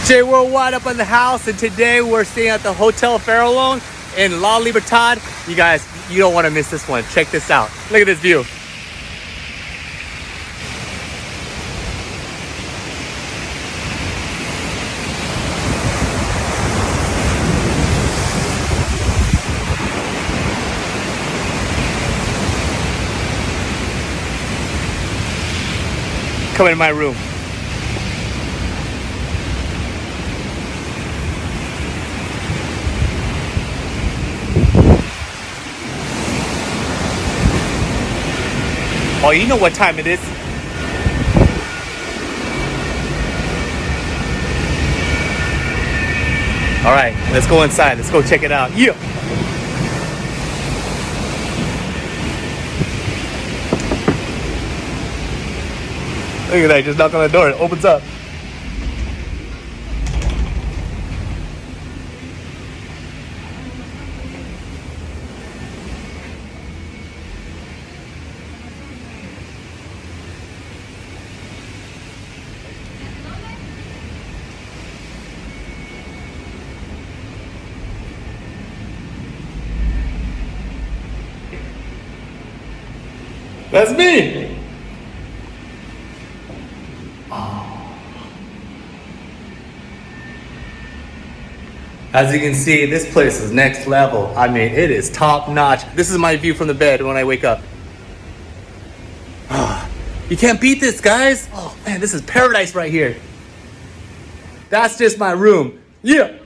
Jay Worldwide up in the house, and today we're staying at the Hotel Farallones in La Libertad. You guys, you don't want to miss this one. Check this out. Look at this view. Come in my room. Oh, you know what time it is. All right, let's go inside. Let's go check it out. Yeah. Look at that, just knock on the door, it opens up. That's me. As you can see, this place is next level. I mean, it is top notch. This is my view from the bed when I wake up. You can't beat this, guys. Oh man, this is paradise right here. That's just my room. Yeah.